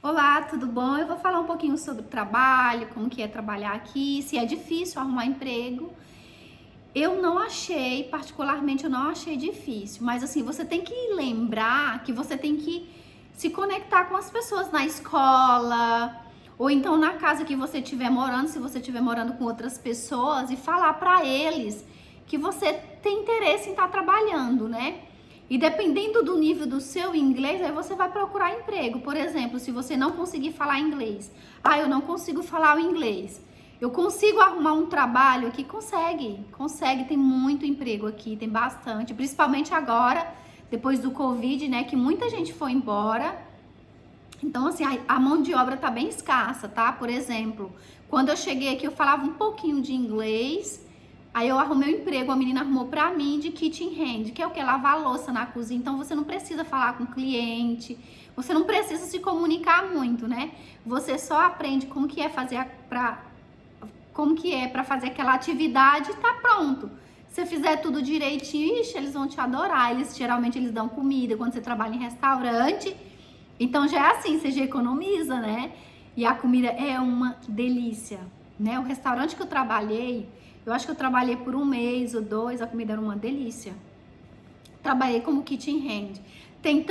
Olá, tudo bom? Eu vou falar um pouquinho sobre trabalho, como que é trabalhar aqui, se é difícil arrumar emprego. Eu não achei, particularmente eu não achei difícil, mas assim, você tem que lembrar que você tem que se conectar com as pessoas na escola, ou então na casa que você estiver morando, se você estiver morando com outras pessoas, e falar para eles que você tem interesse em estar trabalhando, né? E dependendo do nível do seu inglês, aí você vai procurar emprego. Por exemplo, se você não conseguir falar inglês. Eu não consigo falar o inglês. Eu consigo arrumar um trabalho aqui? Consegue, tem muito emprego aqui, tem bastante. Principalmente agora, depois do Covid, né, que muita gente foi embora. Então, assim, a mão de obra tá bem escassa, tá? Por exemplo, quando eu cheguei aqui, eu falava um pouquinho de inglês. Aí eu arrumei um emprego, a menina arrumou pra mim de kitchen hand, que é o que? Lavar a louça na cozinha. Então você não precisa falar com o cliente, você não precisa se comunicar muito, né? Você só aprende como que é para fazer aquela atividade e tá pronto. Se você fizer tudo direitinho, ixi, eles vão te adorar. Geralmente eles dão comida quando você trabalha em restaurante. Então já é assim, você já economiza, né? E a comida é uma delícia, né? O restaurante que eu trabalhei, eu acho que eu trabalhei por 1 mês ou 2, a comida era uma delícia. Trabalhei como kitchen hand. Tem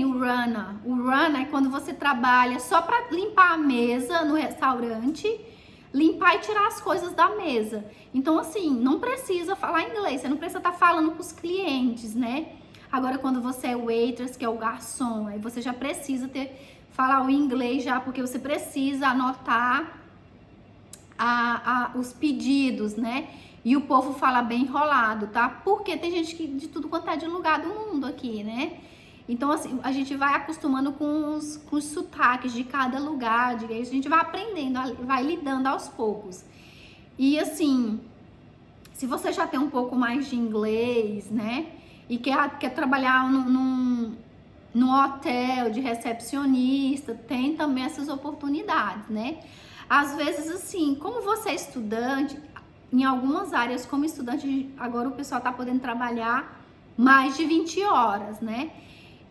o runner. O runner é quando você trabalha só para limpar a mesa no restaurante, limpar e tirar as coisas da mesa. Então, assim, não precisa falar inglês, você não precisa estar falando com os clientes, né? Agora, quando você é waitress, que é o garçom, aí você já precisa falar o inglês já, porque você precisa anotar os pedidos, né? E o povo fala bem enrolado, tá? Porque tem gente que de tudo quanto é de lugar do mundo aqui, né? Então, assim, a gente vai acostumando com os sotaques de cada lugar, a gente vai aprendendo, vai lidando aos poucos. E, assim, se você já tem um pouco mais de inglês, né? E quer trabalhar num hotel de recepcionista, tem também essas oportunidades, né? Às vezes, assim, como você é estudante, em algumas áreas, como estudante, agora o pessoal tá podendo trabalhar mais de 20 horas, né?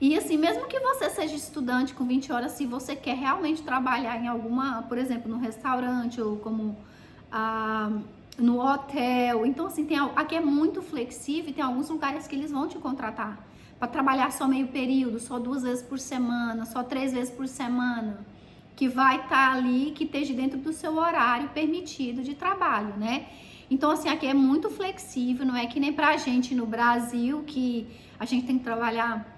E assim, mesmo que você seja estudante com 20 horas, se você quer realmente trabalhar em alguma, por exemplo, no restaurante ou como no hotel, então assim, aqui é muito flexível e tem alguns lugares que eles vão te contratar para trabalhar só meio período, só 2 vezes por semana, só 3 vezes por semana, que vai estar ali, que esteja dentro do seu horário permitido de trabalho, né? Então, assim, aqui é muito flexível, não é que nem pra gente no Brasil, que a gente tem que trabalhar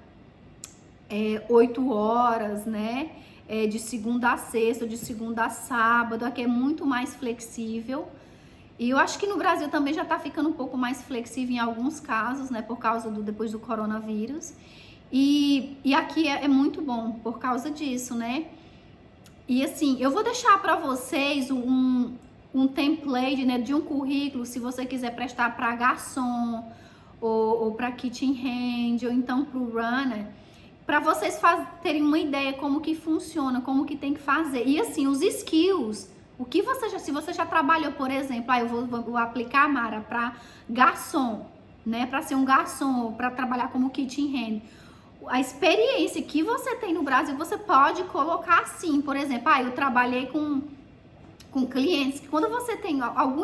8 horas, né? De segunda a sexta, de segunda a sábado, aqui é muito mais flexível. E eu acho que no Brasil também já tá ficando um pouco mais flexível em alguns casos, né? Por causa depois do coronavírus. E aqui é muito bom por causa disso, né? E assim, eu vou deixar para vocês um template, né, de um currículo, se você quiser prestar para garçom, ou para kitchen hand, ou então para o runner, para vocês terem uma ideia como que funciona, como que tem que fazer. E assim, os skills, se você já trabalhou, por exemplo, eu vou aplicar, Mara, para garçom, né, para ser um garçom, para trabalhar como kitchen hand. A experiência que você tem no Brasil, você pode colocar assim, por exemplo, eu trabalhei com clientes, que quando você tem algum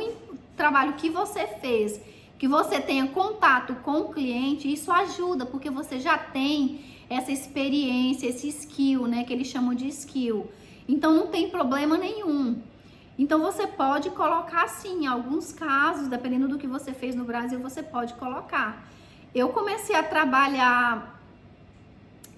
trabalho que você fez, que você tenha contato com o cliente, isso ajuda, porque você já tem essa experiência, esse skill, né, que eles chamam de skill. Então, não tem problema nenhum. Então, você pode colocar assim, em alguns casos, dependendo do que você fez no Brasil, você pode colocar. Eu comecei a trabalhar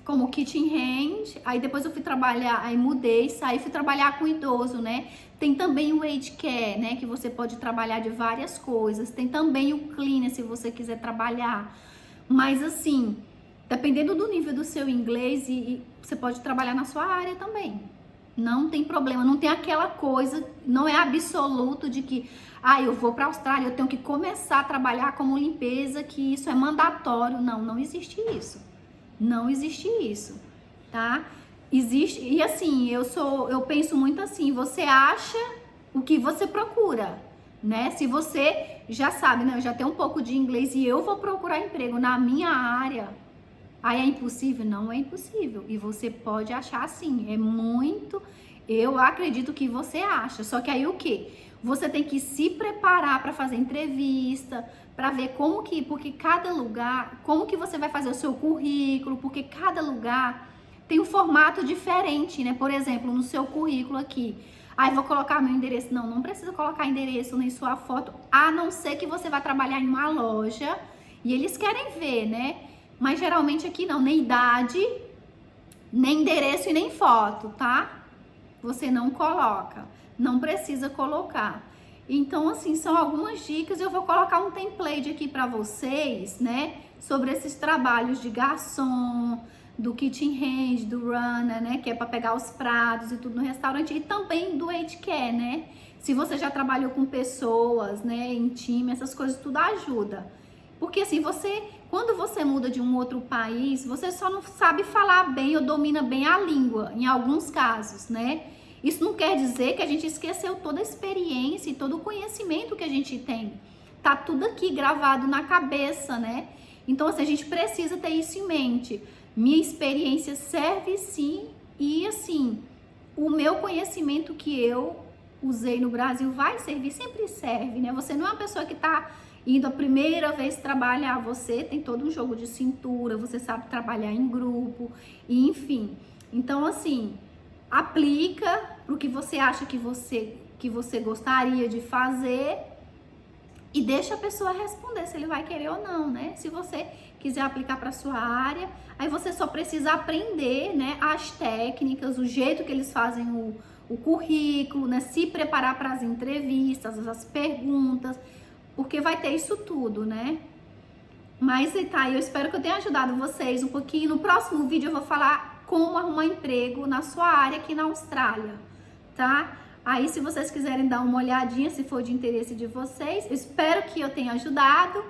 como kitchen hand, aí depois eu fui trabalhar, aí mudei, saí, fui trabalhar com idoso, né? Tem também o age care, né? Que você pode trabalhar de várias coisas. Tem também o cleaner, se você quiser trabalhar. Mas assim, dependendo do nível do seu inglês, e você pode trabalhar na sua área também. Não tem problema, não tem aquela coisa, não é absoluto de que, eu vou para a Austrália, eu tenho que começar a trabalhar como limpeza, que isso é mandatório. Não, não existe isso. Não existe isso, tá? Existe, e assim, eu penso muito assim, você acha o que você procura, né? Se você já sabe, né? Eu já tenho um pouco de inglês e eu vou procurar emprego na minha área, Aí é impossível? Não é impossível. E você pode achar assim, é muito... Eu acredito que você acha. Só que aí o quê? Você tem que se preparar para fazer entrevista, para ver como que... Porque cada lugar... Como que você vai fazer o seu currículo, porque cada lugar tem um formato diferente, né? Por exemplo, no seu currículo aqui... Aí vou colocar meu endereço. Não, não precisa colocar endereço nem sua foto, a não ser que você vai trabalhar em uma loja e eles querem ver, né? Mas geralmente aqui não, nem idade, nem endereço e nem foto, tá? Você não coloca, não precisa colocar. Então, assim, são algumas dicas. Eu vou colocar um template aqui para vocês, né? Sobre esses trabalhos de garçom, do kitchen hand, do runner, né? Que é para pegar os pratos e tudo no restaurante. E também do aged care, né? Se você já trabalhou com pessoas, né? Em time, essas coisas tudo ajuda. Porque assim, quando você muda de um outro país, você só não sabe falar bem ou domina bem a língua, em alguns casos, né? Isso não quer dizer que a gente esqueceu toda a experiência e todo o conhecimento que a gente tem. Tá tudo aqui gravado na cabeça, né? Então, assim, a gente precisa ter isso em mente. Minha experiência serve sim, e assim, o meu conhecimento que eu usei no Brasil vai servir, sempre serve, né? Você não é uma pessoa que tá indo a primeira vez trabalhar, você tem todo um jogo de cintura, você sabe trabalhar em grupo, e enfim. Então, assim, aplica pro que você acha que você gostaria de fazer e deixa a pessoa responder se ele vai querer ou não, né? Se você quiser aplicar para sua área, aí você só precisa aprender, né, as técnicas, o jeito que eles fazem o currículo, né, se preparar para as entrevistas, as perguntas, porque vai ter isso tudo, né? Mas tá, eu espero que eu tenha ajudado vocês um pouquinho. No próximo vídeo eu vou falar como arrumar emprego na sua área aqui na Austrália, tá? Aí, se vocês quiserem dar uma olhadinha, se for de interesse de vocês, eu espero que eu tenha ajudado.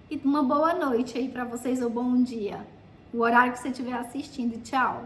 E uma boa noite aí pra vocês, ou bom dia. O horário que você estiver assistindo. Tchau!